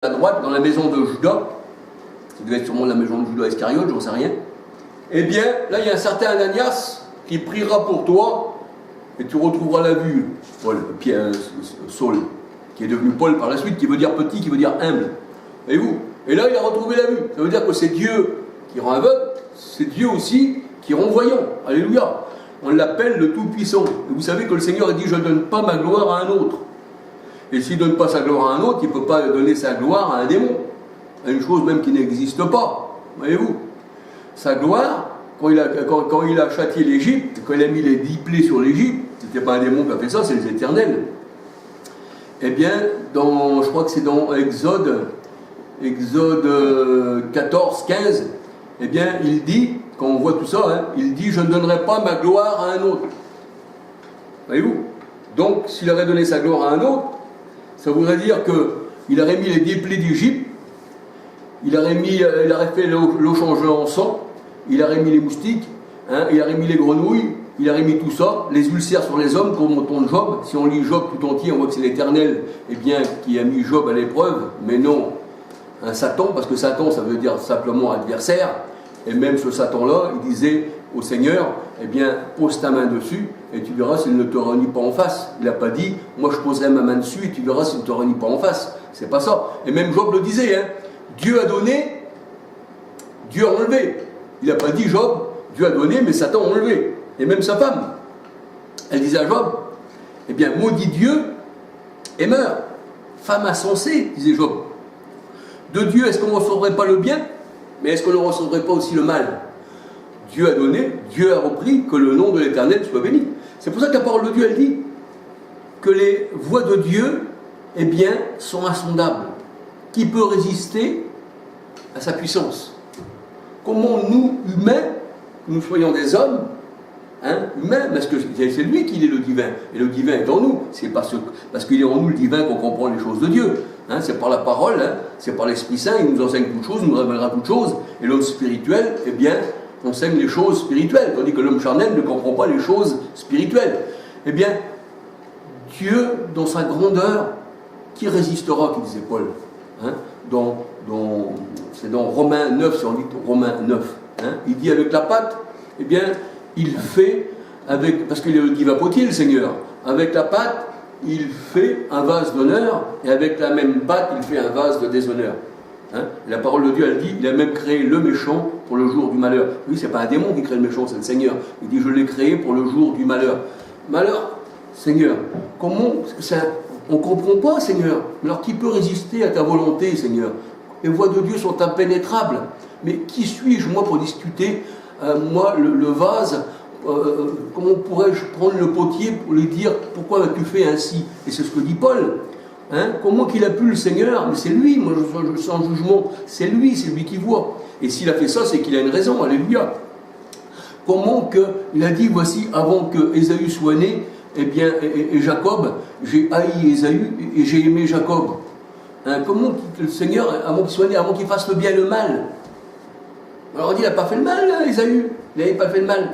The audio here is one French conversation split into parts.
à droite, dans la maison de Judas, ça devait être sûrement la maison de Judas Iscariote, j'en sais rien, eh bien, là, il y a un certain Ananias qui priera pour toi, et tu retrouveras la vue. Saul, qui est devenu Paul par la suite, qui veut dire petit, qui veut dire humble. Voyez-vous? Et là, il a retrouvé la vue. Ça veut dire que c'est Dieu qui rend aveugle, c'est Dieu aussi qui rend voyant. Alléluia. On l'appelle le Tout-Puissant. Et vous savez que le Seigneur a dit, je ne donne pas ma gloire à un autre. Et s'il ne donne pas sa gloire à un autre, il ne peut pas donner sa gloire à un démon. À une chose même qui n'existe pas. Voyez-vous? Sa gloire, quand il a châtié l'Égypte, quand il a mis les 10 plaies sur l'Égypte, c'était pas un démon qui a fait ça, c'est les éternels. Eh bien, je crois que c'est dans Exode 14, 15, eh bien, il dit, quand on voit tout ça, il dit, je ne donnerai pas ma gloire à un autre. Voyez-vous? Donc, s'il aurait donné sa gloire à un autre, ça voudrait dire qu'il aurait mis les 10 plaies d'Égypte, il aurait fait l'eau changée en sang, il aurait mis les moustiques, il aurait mis les grenouilles, il aurait mis tout ça, les ulcères sur les hommes, comme on tourne Job. Si on lit Job tout entier, on voit que c'est l'Éternel qui a mis Job à l'épreuve, mais non un Satan, parce que Satan, ça veut dire simplement adversaire. Et même ce Satan-là, il disait au Seigneur, eh bien, pose ta main dessus, et tu verras s'il ne te renie pas en face. Il n'a pas dit, moi je poserai ma main dessus, et tu verras s'il ne te renie pas en face. C'est pas ça. Et même Job le disait, Dieu a donné, Dieu a enlevé. Il n'a pas dit Job, Dieu a donné, mais Satan a enlevé. Et même sa femme, elle disait à Job, eh bien, maudit Dieu et meurt. Femme insensée, disait Job. De Dieu, est-ce qu'on ne recevrait pas le bien, mais est-ce qu'on ne recevrait pas aussi le mal? Dieu a donné, Dieu a repris, que le nom de l'Éternel soit béni. C'est pour ça que la parole de Dieu, elle dit que les voies de Dieu, eh bien, sont insondables. Qui peut résister à sa puissance? Comment nous, humains, nous soyons des hommes, humains, parce que c'est lui qui est le divin, et le divin est en nous, c'est parce qu'il est en nous le divin qu'on comprend les choses de Dieu, c'est par la parole, c'est par l'Esprit Saint, il nous enseigne toutes choses, il nous révélera toutes choses, et l'homme spirituel, eh bien, enseigne les choses spirituelles, tandis que l'homme charnel ne comprend pas les choses spirituelles. Eh bien, Dieu, dans sa grandeur, qui résistera, qui disait Paul, c'est dans Romains 9, si on dit Romains 9, il dit avec la pâte, eh bien, il fait, parce qu'il est le divin potier, le Seigneur, avec la pâte, il fait un vase d'honneur, et avec la même pâte, il fait un vase de déshonneur. La parole de Dieu, elle dit, il a même créé le méchant pour le jour du malheur. Oui, c'est pas un démon qui crée le méchant, c'est le Seigneur. Il dit, je l'ai créé pour le jour du malheur. Malheur, Seigneur, comment ça, on ne comprend pas, Seigneur. Alors qui peut résister à ta volonté, Seigneur? Les voies de Dieu sont impénétrables. Mais qui suis-je, moi, pour discuter, moi, le vase, comment pourrais-je prendre le potier pour lui dire, pourquoi as-tu fait ainsi? Et c'est ce que dit Paul. Comment qu'il a pu, le Seigneur? Mais c'est lui, moi je sens jugement, c'est lui qui voit. Et s'il a fait ça, c'est qu'il a une raison, alléluia. Comment qu'il a dit, voici, avant que Ésaü soit né, eh bien, et Jacob, j'ai haï Ésaü et j'ai aimé Jacob. Comment le Seigneur, avant qu'il soit né, avant qu'il fasse le bien et le mal? Alors on dit, il n'a pas fait le mal, Ésaü, il n'avait pas fait le mal.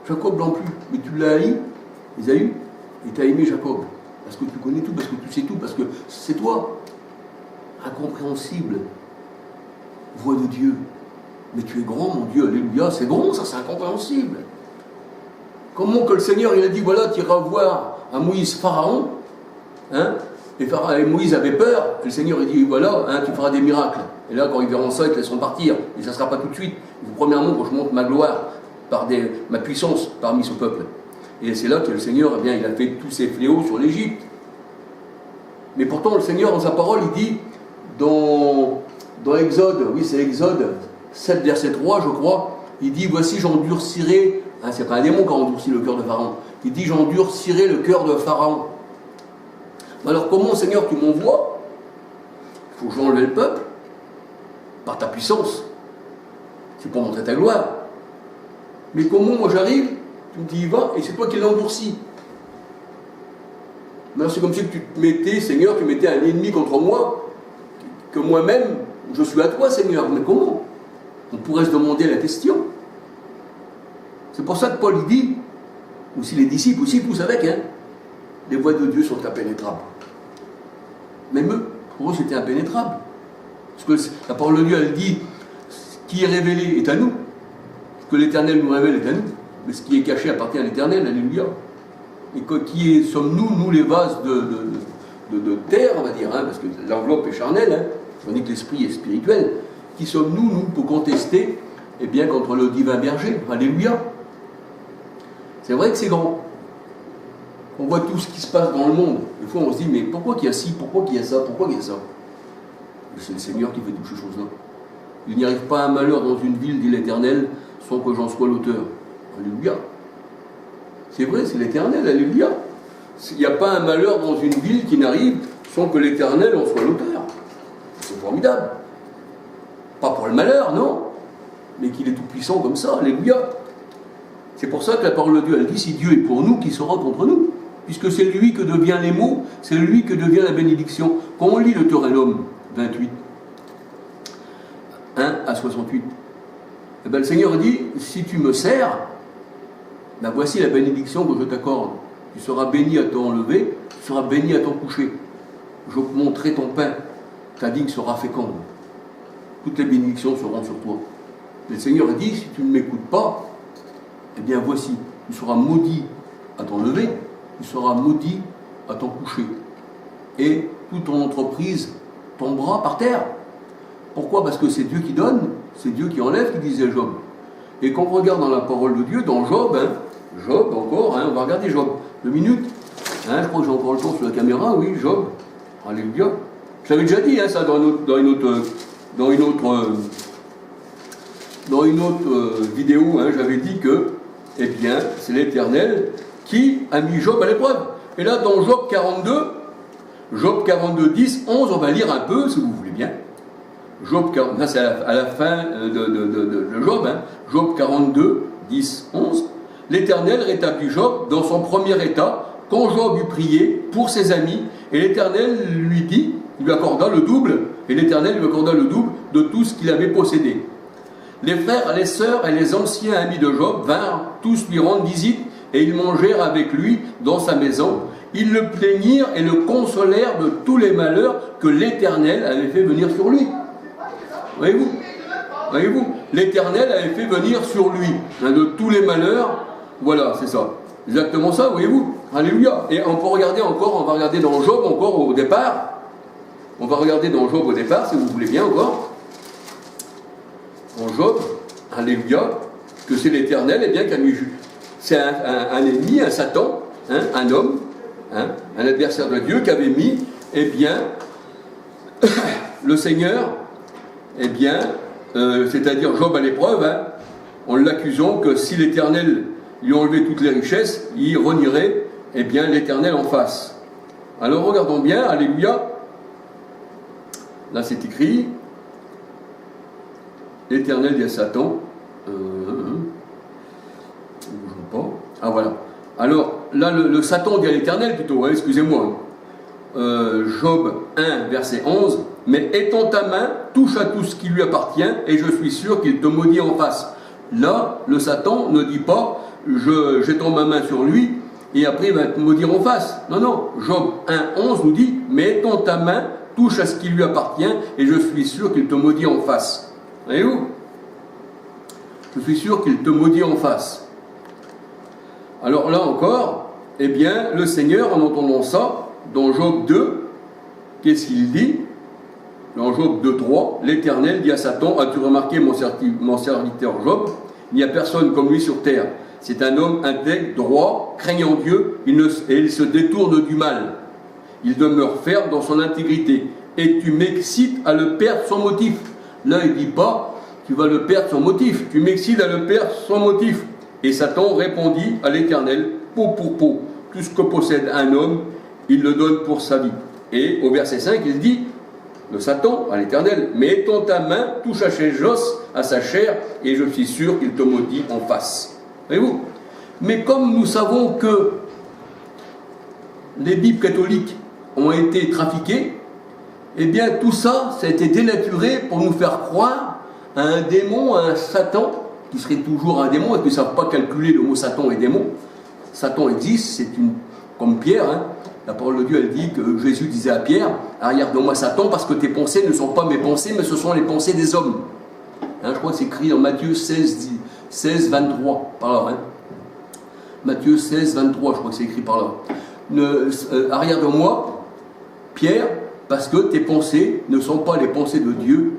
Jacob non plus, mais tu l'as haï, Ésaü, et tu as aimé Jacob. Parce que tu connais tout, parce que tu sais tout, parce que c'est toi. Incompréhensible. Voix de Dieu. Mais tu es grand, mon Dieu, alléluia, c'est grand, ça, c'est incompréhensible. Comment que le Seigneur, il a dit, voilà, tu iras voir à Moïse Pharaon, et Moïse avait peur, et le Seigneur, il dit, voilà, tu feras des miracles. Et là, quand ils verront ça, ils te laisseront partir. Et ça ne sera pas tout de suite. Premièrement, quand je montre ma gloire, ma puissance parmi ce peuple. Et c'est là que le Seigneur, eh bien, il a fait tous ces fléaux sur l'Égypte. Mais pourtant, le Seigneur, dans sa parole, il dit, dans Exode, oui, c'est Exode 7, verset 3, je crois, il dit, voici, j'endurcirai, c'est pas un démon qui a endurci le cœur de Pharaon, il dit, j'endurcirai le cœur de Pharaon. Alors, comment, Seigneur, tu m'envoies? Il faut que j'enlève le peuple, par ta puissance. C'est pour montrer ta gloire. Mais comment, moi, j'arrive? Tu me dis, y va, et c'est toi qui l'endurcis. C'est comme si tu te mettais, Seigneur, tu mettais un ennemi contre moi, que moi-même, je suis à toi, Seigneur. Mais comment? On pourrait se demander la question. C'est pour ça que Paul dit, aussi les disciples, aussi tous avec, les voies de Dieu sont impénétrables. Même eux, pour eux, c'était impénétrable. Parce que la parole de Dieu, elle dit, ce qui est révélé est à nous. Ce que l'Éternel nous révèle est à nous. Mais ce qui est caché appartient à l'Éternel, alléluia. Et qui sommes-nous, nous les vases de terre, on va dire, hein, parce que l'enveloppe est charnelle, hein, tandis que l'esprit est spirituel. Qui sommes-nous, nous, pour contester, eh bien, contre le divin berger, alléluia. C'est vrai que c'est grand. On voit tout ce qui se passe dans le monde. Des fois, on se dit, mais pourquoi qu'il y a ci, pourquoi qu'il y a ça, pourquoi qu'il y a ça? C'est le Seigneur qui fait toutes ces choses-là. Il n'y arrive pas un malheur dans une ville, dit l'Éternel, sans que j'en sois l'auteur. Alléluia. C'est vrai, c'est l'Éternel, alléluia. Il n'y a pas un malheur dans une ville qui n'arrive sans que l'Éternel en soit l'auteur. C'est formidable. Pas pour le malheur, non, mais qu'il est tout puissant comme ça, alléluia. C'est pour ça que la parole de Dieu, elle dit, si Dieu est pour nous, qui sera contre nous? Puisque c'est lui que devient les mots, c'est lui que devient la bénédiction. Quand on lit le Deutéronome 28, 1 à 68, eh bien, le Seigneur dit, si tu me sers, ben voici la bénédiction que je t'accorde. Tu seras béni à ton lever, tu seras béni à ton coucher. J'augmenterai ton pain, ta digue sera féconde. Toutes les bénédictions seront sur toi. Mais le Seigneur dit, si tu ne m'écoutes pas, eh bien voici, tu seras maudit à ton lever, tu seras maudit à ton coucher. Et toute ton entreprise tombera par terre. Pourquoi? Parce que c'est Dieu qui donne, c'est Dieu qui enlève, qui disait Job. Et quand on regarde dans la parole de Dieu, dans Job, hein, Job encore, hein, on va regarder Job. 2 minutes, hein, je crois que j'ai encore le temps sur la caméra, oui, Job. Alléluia. Je l'avais déjà dit, hein, ça, dans une autre vidéo, hein, j'avais dit que, eh bien, c'est l'Éternel qui a mis Job à l'épreuve. Et là, dans Job 42, 10, 11, on va lire un peu, si vous voulez bien. Job 42, c'est à la fin de Job, hein, Job 42, 10, 11. L'Éternel rétablit Job dans son premier état, quand Job eut prié pour ses amis, et l'Éternel lui accorda le double, et l'Éternel lui accorda le double de tout ce qu'il avait possédé. Les frères, les sœurs et les anciens amis de Job vinrent tous lui rendre visite, et ils mangèrent avec lui dans sa maison. Ils le plaignirent et le consolèrent de tous les malheurs que l'Éternel avait fait venir sur lui. Voyez-vous, l'Éternel avait fait venir sur lui, hein, de tous les malheurs. Voilà, c'est ça. Exactement ça, voyez-vous. Alléluia. Et on peut regarder encore, on va regarder dans Job encore au départ. On va regarder dans Job au départ, si vous voulez bien encore. En Job, alléluia, que c'est l'Éternel, eh bien, qui a mis. C'est un ennemi, un Satan, hein, un homme, hein, un adversaire de Dieu qui avait mis, eh bien, le Seigneur, eh bien, c'est-à-dire Job à l'épreuve, hein, en l'accusant que si l'Éternel lui enlevait toutes les richesses, il renierait, eh bien, l'Éternel en face. Alors regardons bien, alléluia. Là c'est écrit, l'Éternel dit à Satan, pas. Ah voilà. Alors là le Satan dit à l'Éternel plutôt, hein, excusez-moi. Job 1 verset 11, mais étends ta main, touche à tout ce qui lui appartient, et je suis sûr qu'il te maudit en face. Là, le Satan ne dit pas, j'étends ma main sur lui, et après il va te maudire en face. Non, non, Job 1, 11 nous dit, mais étends ta main, touche à ce qui lui appartient, et je suis sûr qu'il te maudit en face. Voyez-vous? Je suis sûr qu'il te maudit en face. Alors là encore, eh bien, le Seigneur, en entendant ça, dans Job 2, qu'est-ce qu'il dit? Dans Job 2, 3, l'Éternel dit à Satan, as-tu remarqué mon serviteur Job? Il n'y a personne comme lui sur terre. C'est un homme intègre, droit, craignant Dieu, et il se détourne du mal. Il demeure ferme dans son intégrité. Et tu m'excites à le perdre sans motif. Là, il ne dit pas, tu vas le perdre sans motif. Tu m'excites à le perdre sans motif. Et Satan répondit à l'Éternel, peau pour peau. Tout ce que possède un homme, il le donne pour sa vie. Et au verset 5, il dit, le Satan à l'Éternel, mais étends ta main, touche à ses os, à sa chair, et je suis sûr qu'il te maudit en face. Voyez-vous? Mais comme nous savons que les Bibles catholiques ont été trafiquées, eh bien tout ça, ça a été dénaturé pour nous faire croire à un démon, à un Satan, qui serait toujours un démon, et qu'ils ne savent pas calculer le mot Satan et démon. Satan existe, c'est comme Pierre, hein, la parole de Dieu, elle dit que Jésus disait à Pierre, arrière de moi Satan, parce que tes pensées ne sont pas mes pensées, mais ce sont les pensées des hommes. Hein, je crois que c'est écrit dans Matthieu 16, 23, par là. Hein. Matthieu 16, 23, je crois que c'est écrit par là. Arrière de moi, Pierre, parce que tes pensées ne sont pas les pensées de Dieu,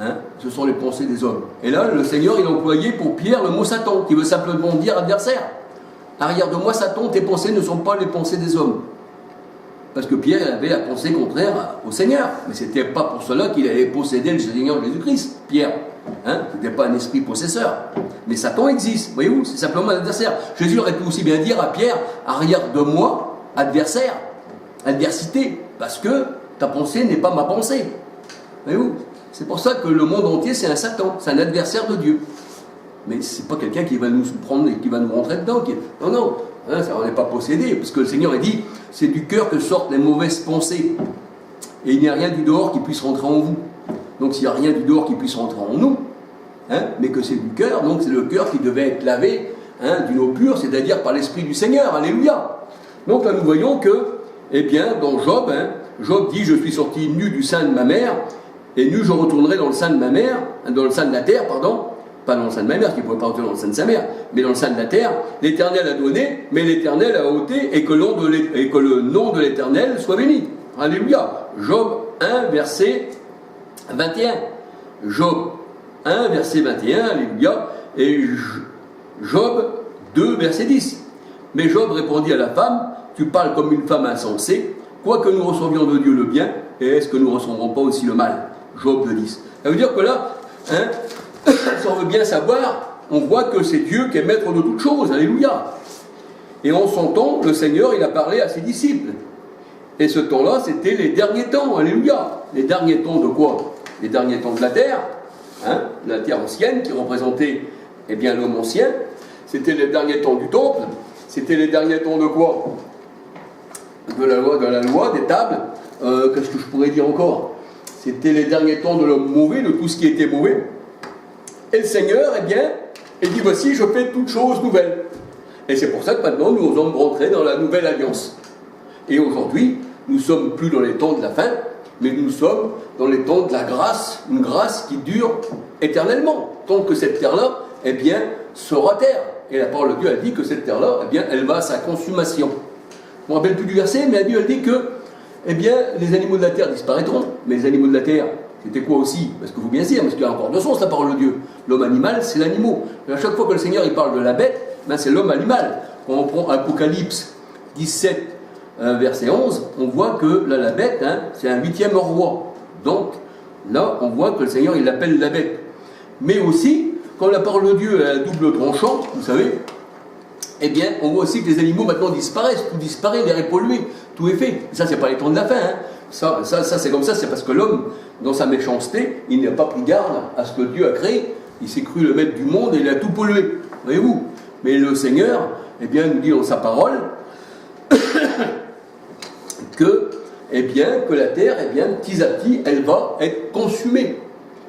hein, ce sont les pensées des hommes. Et là, le Seigneur, il a employé pour Pierre le mot Satan, qui veut simplement dire adversaire. Arrière de moi, Satan, tes pensées ne sont pas les pensées des hommes. Parce que Pierre, il avait la pensée contraire au Seigneur. Mais ce n'était pas pour cela qu'il allait posséder le Seigneur Jésus-Christ, Pierre. Hein, ce n'était pas un esprit possesseur. Mais Satan existe, voyez-vous, c'est simplement un adversaire. Jésus aurait pu aussi bien dire à Pierre, arrière de moi, adversaire, adversité, parce que ta pensée n'est pas ma pensée. Voyez-vous, c'est pour ça que le monde entier, c'est un Satan, c'est un adversaire de Dieu. Mais ce n'est pas quelqu'un qui va nous prendre et qui va nous rentrer dedans. Non, non, hein, ça, on n'est pas possédé, parce que le Seigneur a dit, c'est du cœur que sortent les mauvaises pensées. Et il n'y a rien du dehors qui puisse rentrer en vous. Donc s'il n'y a rien du dehors qui puisse rentrer en nous, hein, mais que c'est du cœur, donc c'est le cœur qui devait être lavé, hein, d'une eau pure, c'est-à-dire par l'Esprit du Seigneur. Alléluia. Donc là nous voyons que, eh bien, dans Job, hein, Job dit, je suis sorti nu du sein de ma mère, et nu je retournerai dans le sein de ma mère, dans le sein de la terre, pardon, pas dans le sein de ma mère, qui ne pouvait pas retourner dans le sein de sa mère, mais dans le sein de la terre. L'Éternel a donné, mais l'Éternel a ôté, et que le nom de l'Éternel soit béni. Alléluia. Job 1, verset 21. Job 1, verset 21, alléluia. Et Job 2, verset 10. Mais Job répondit à la femme, tu parles comme une femme insensée, quoique nous recevions de Dieu le bien, et est-ce que nous ne recevrons pas aussi le mal? Job 2, 10. Ça veut dire que là, hein, si on veut bien savoir, on voit que c'est Dieu qui est maître de toutes choses, alléluia. Et en son temps, le Seigneur, il a parlé à ses disciples. Et ce temps-là, c'était les derniers temps, alléluia. Les derniers temps de quoi? Les derniers temps de la terre, hein, la terre ancienne, qui représentait, eh bien, l'homme ancien. C'était les derniers temps du temple. C'était les derniers temps de quoi? De la loi, des tables. Qu'est-ce que je pourrais dire encore? C'était les derniers temps de l'homme mauvais, de tout ce qui était mauvais. Et le Seigneur, eh bien, il dit, voici, je fais toutes choses nouvelles. Et c'est pour ça que maintenant, nous osons rentrer dans la nouvelle alliance. Et aujourd'hui, nous ne sommes plus dans les temps de la fin, mais nous sommes dans les temps de la grâce, une grâce qui dure éternellement, tant que cette terre-là, eh bien, sera terre. Et la parole de Dieu, elle dit que cette terre-là, eh bien, elle va à sa consommation. Je ne me rappelle plus du verset, mais la Bible, elle dit que, eh bien, les animaux de la terre disparaîtront, mais les animaux de la terre, c'était quoi aussi? Parce que vous bien sûr, parce qu'il y a encore deux sens, la parole de Dieu. L'homme animal, c'est l'animal. À chaque fois que le Seigneur il parle de la bête, ben c'est l'homme animal. Quand on prend Apocalypse 17, verset 11, on voit que là, la bête, hein, c'est un 8e roi. Donc, là, on voit que le Seigneur, il l'appelle la bête. Mais aussi, quand la parole de Dieu a un double tranchant, vous savez, eh bien, on voit aussi que les animaux maintenant disparaissent. Tout disparaît, l'air est pollué, tout est fait. Ça, c'est pas les temps de la fin. Hein. Ça c'est comme ça, c'est parce que l'homme, dans sa méchanceté, il n'a pas pris garde à ce que Dieu a créé. Il s'est cru le maître du monde et il a tout pollué. Voyez-vous? Mais le Seigneur, eh bien, nous dit dans sa parole que, eh bien, que la terre, eh bien, petit à petit, elle va être consumée.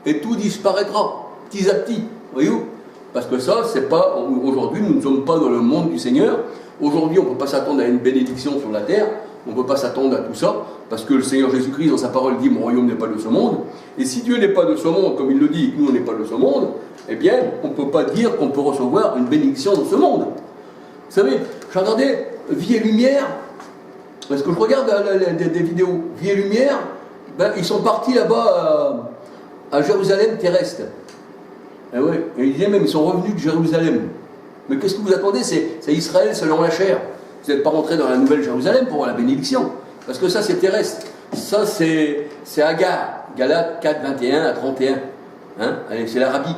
Et tout disparaîtra, petit à petit. Voyez-vous? Parce que ça, c'est pas... Aujourd'hui, nous ne sommes pas dans le monde du Seigneur. Aujourd'hui, on ne peut pas s'attendre à une bénédiction sur la terre. On ne peut pas s'attendre à tout ça. Parce que le Seigneur Jésus-Christ, dans sa parole, dit « Mon royaume n'est pas de ce monde ». Et si Dieu n'est pas de ce monde, comme il le dit, que nous, on n'est pas de ce monde, eh bien, on ne peut pas dire qu'on peut recevoir une bénédiction dans ce monde. Vous savez, je regardais Vie et Lumière, parce que je regarde des vidéos. Vie et Lumière, ben, ils sont partis là-bas à Jérusalem terrestre. Et ouais, et ils disaient même, ils sont revenus de Jérusalem. Mais qu'est-ce que vous attendez? C'est Israël selon la chair. Vous n'êtes pas rentré dans la nouvelle Jérusalem pour voir la bénédiction. Parce que ça, c'est terrestre. Ça, c'est Agar. Galates 4, 21 à 31. Hein? Allez, c'est l'Arabie.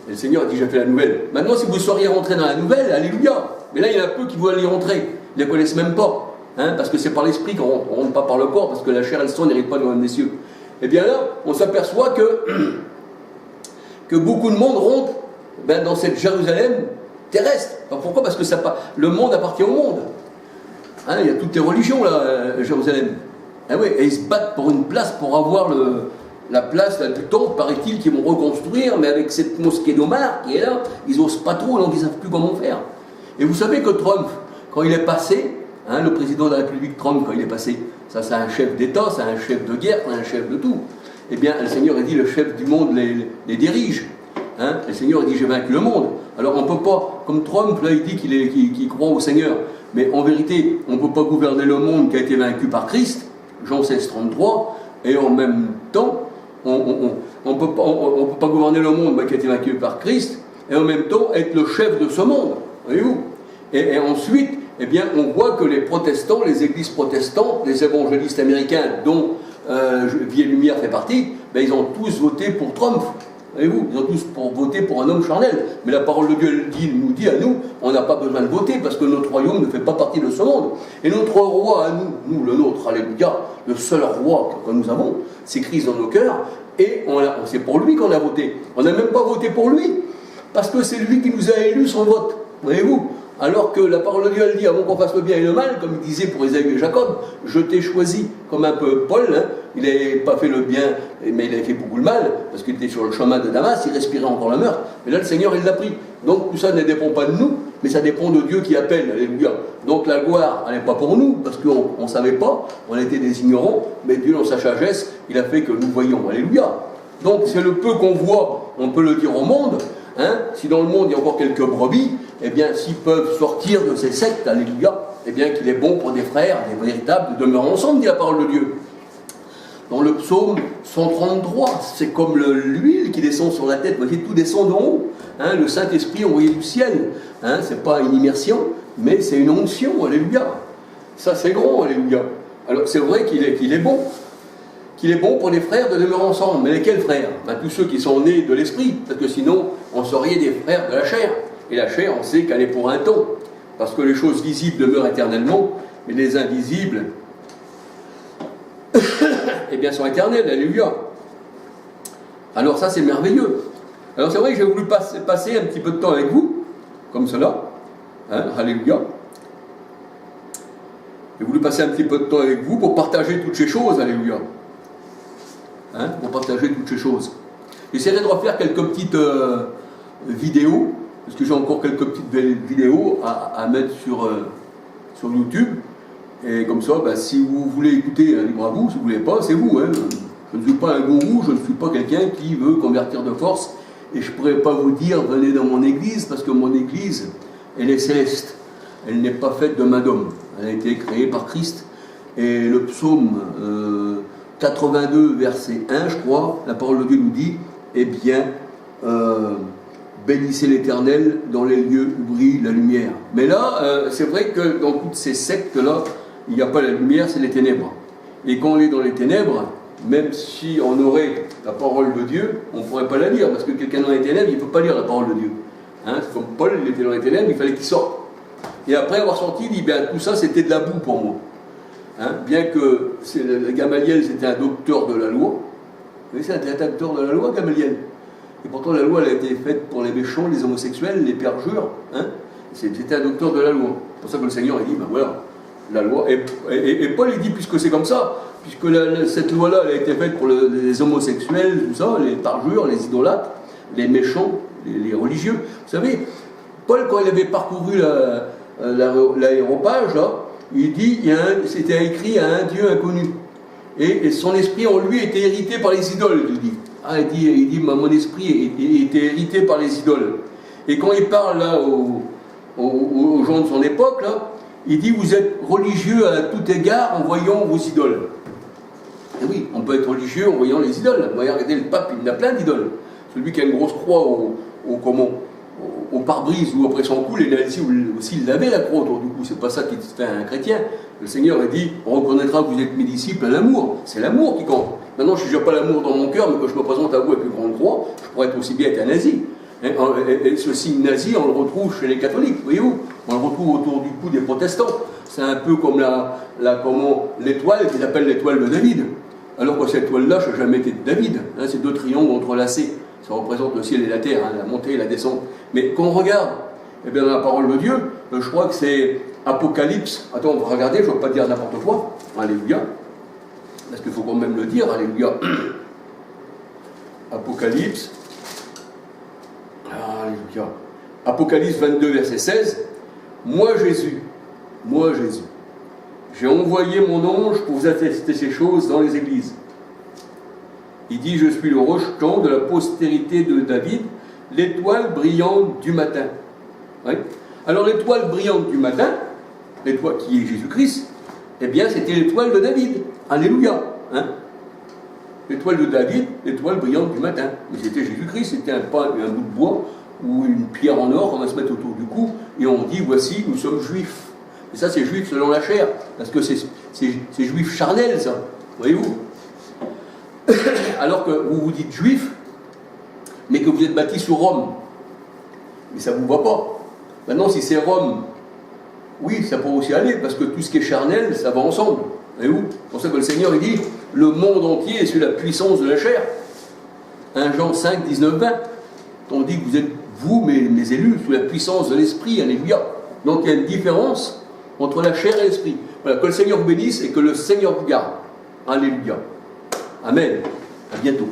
Et le Seigneur a dit, j'ai fait la nouvelle. Maintenant, si vous seriez rentré dans la nouvelle, alléluia. Mais là, il y en a peu qui veulent y rentrer. Ils ne les connaissent même pas. Hein? Parce que c'est par l'esprit qu'on ne rentre pas par le corps, parce que la chair et le sang n'héritent pas du royaume des cieux. Et bien là, on s'aperçoit que beaucoup de monde rentre ben, dans cette Jérusalem terrestre. Alors pourquoi? Parce que le monde appartient au monde. Hein, il y a toutes les religions là, à Jérusalem. Ah ouais, et ils se battent pour une place, pour avoir la place là, du temple, paraît-il, qu'ils vont reconstruire, mais avec cette mosquée d'Omar qui est là, ils n'osent pas trop, donc ils ne savent plus comment faire. Et vous savez que Trump, quand il est passé, Hein, le président de la République Trump, quand il est passé, ça c'est un chef d'État, c'est un chef de guerre, c'est un chef de tout. Eh bien, le Seigneur a dit, le chef du monde les dirige. Hein, le Seigneur a dit, j'ai vaincu le monde. Alors on ne peut pas, comme Trump, là, il dit qu'il croit au Seigneur. Mais en vérité, on ne peut pas gouverner le monde qui a été vaincu par Christ, Jean 16, 33, et en même temps, on ne peut pas gouverner le monde qui a été vaincu par Christ, et en même temps être le chef de ce monde. Voyez-vous ? Et ensuite, eh bien, on voit que les protestants, les églises protestantes, les évangélistes américains, dont Vie et Lumière fait partie, ben, ils ont tous voté pour Trump. Voyez-vous, ils ont tous voté pour un homme charnel. Mais la parole de Dieu nous dit à nous, on n'a pas besoin de voter parce que notre royaume ne fait pas partie de ce monde. Et notre roi à nous le nôtre, alléluia, le seul roi que nous avons, c'est Christ dans nos cœurs. Et c'est pour lui qu'on a voté. On n'a même pas voté pour lui, parce que c'est lui qui nous a élus sans vote. Voyez-vous ? Alors que la parole de Dieu, elle dit, avant qu'on fasse le bien et le mal, comme il disait pour Ésaü et Jacob, je t'ai choisi, comme un peu Paul, hein, il n'avait pas fait le bien, mais il avait fait beaucoup le mal, parce qu'il était sur le chemin de Damas, il respirait encore le meurtre, mais là le Seigneur, il l'a pris. Donc tout ça ne dépend pas de nous, mais ça dépend de Dieu qui appelle, alléluia. Donc la gloire, elle n'est pas pour nous, parce qu'on ne savait pas, on était des ignorants, mais Dieu, dans sa sagesse, il a fait que nous voyions, alléluia. Donc c'est le peu qu'on voit, on peut le dire au monde. Hein, si dans le monde il y a encore quelques brebis, eh bien s'ils peuvent sortir de ces sectes, alléluia, eh bien qu'il est bon pour des frères, des véritables, de demeurer ensemble, dit la parole de Dieu. Dans le psaume 133, c'est comme l'huile qui descend sur la tête, voyez, tout descend d'en haut. Hein, le Saint-Esprit envoyé du ciel, hein, c'est pas une immersion, mais c'est une onction, alléluia. Ça c'est grand, alléluia. Alors c'est vrai qu'il est bon. Qu'il est bon pour les frères de demeurer ensemble. Mais lesquels frères? Ben, tous ceux qui sont nés de l'esprit, parce que sinon, on serait des frères de la chair. Et la chair, on sait qu'elle est pour un temps. Parce que les choses visibles demeurent éternellement, mais les invisibles, eh bien, sont éternels, alléluia. Alors ça, c'est merveilleux. Alors c'est vrai que j'ai voulu passer un petit peu de temps avec vous, comme cela, hein, alléluia. J'ai voulu passer un petit peu de temps avec vous pour partager toutes ces choses, alléluia. Hein, pour partager toutes ces choses. J'essaierai de refaire quelques petites vidéos, parce que j'ai encore quelques petites vidéos à mettre sur YouTube. Et comme ça, ben, si vous voulez écouter, libre à vous, si vous ne voulez pas, c'est vous. Hein. Je ne suis pas un gourou, je ne suis pas quelqu'un qui veut convertir de force. Et je ne pourrais pas vous dire, venez dans mon église, parce que mon église, elle est céleste. Elle n'est pas faite de main d'homme. Elle a été créée par Christ. Et le psaume 82, verset 1, je crois, la parole de Dieu nous dit, eh bien, bénissez l'Éternel dans les lieux où brille la lumière. Mais là, c'est vrai que dans toutes ces sectes-là, il n'y a pas la lumière, c'est les ténèbres. Et quand on est dans les ténèbres, même si on aurait la parole de Dieu, on ne pourrait pas la lire, parce que quelqu'un dans les ténèbres, il ne peut pas lire la parole de Dieu. Hein, c'est comme Paul, il était dans les ténèbres, il fallait qu'il sorte. Et après avoir sorti, il dit, bien, tout ça, c'était de la boue pour moi. Hein, bien que Gamaliel, c'était un docteur de la loi. Vous savez, c'était un docteur de la loi, Gamaliel. Et pourtant, la loi, elle a été faite pour les méchants, les homosexuels, les perjures. Hein, c'était un docteur de la loi. C'est pour ça que le Seigneur, il dit, ben voilà, la loi. Et Paul, il dit, puisque c'est comme ça, puisque cette loi-là, elle a été faite pour les homosexuels, tout ça, les parjures, les idolâtres, les méchants, les religieux. Vous savez, Paul, quand il avait parcouru l'aéropage, là, il dit, c'était écrit à un Dieu inconnu. Et son esprit en lui était hérité par les idoles, il dit. Ah, il dit mon esprit était hérité par les idoles. Et quand il parle là aux gens de son époque, là, il dit, vous êtes religieux à tout égard en voyant vos idoles. Et oui, on peut être religieux en voyant les idoles. Regardez, le pape, il a plein d'idoles. Celui qui a une grosse croix au pare-brise ou après son cou, les nazis aussi, il avait la croix autour du cou. C'est pas ça qui fait un chrétien. Le Seigneur a dit, on reconnaîtra que vous êtes mes disciples à l'amour. C'est l'amour qui compte. Maintenant, je n'ai pas l'amour dans mon cœur, mais quand je me présente à vous avec une grande croix, je pourrais être aussi bien être un nazi. Et ce signe nazi, on le retrouve chez les catholiques, voyez-vous. On le retrouve autour du cou des protestants. C'est un peu comme l'étoile qu'ils appellent l'étoile de David. Alors que cette étoile-là, ça n'a jamais été de David. Hein, c'est deux triangles entrelacés. Ça représente le ciel et la terre, hein, la montée et la descente. Mais quand on regarde, eh bien, dans la parole de Dieu, je crois que c'est Apocalypse. Attends, on va regarder, je ne vais pas dire n'importe quoi. Alléluia. Parce qu'il faut quand même le dire, alléluia. Apocalypse. Alléluia. Apocalypse 22, verset 16. Moi Jésus, j'ai envoyé mon ange pour vous attester ces choses dans les églises. Il dit, je suis le rejeton de la postérité de David, l'étoile brillante du matin. Oui. Alors l'étoile brillante du matin, l'étoile qui est Jésus-Christ, eh bien c'était l'étoile de David. Alléluia. Hein? L'étoile de David, l'étoile brillante du matin. Mais c'était Jésus-Christ, c'était un bout de bois ou une pierre en or qu'on va se mettre autour du cou, et on dit, voici, nous sommes juifs. Et ça, c'est juif selon la chair, parce que c'est juif charnel, ça. Voyez-vous? Alors que vous vous dites juif, mais que vous êtes bâti sur Rome. Mais ça ne vous va pas. Maintenant, si c'est Rome, oui, ça pourrait aussi aller, parce que tout ce qui est charnel, ça va ensemble. Voyez-vous? C'est pour ça que le Seigneur, il dit, le monde entier est sous la puissance de la chair. 1 Jean 5, 19, 20. On dit que vous êtes, vous, mes élus, sous la puissance de l'Esprit. Alléluia. Donc il y a une différence entre la chair et l'Esprit. Voilà, que le Seigneur vous bénisse et que le Seigneur vous garde. Alléluia. Amen. À bientôt.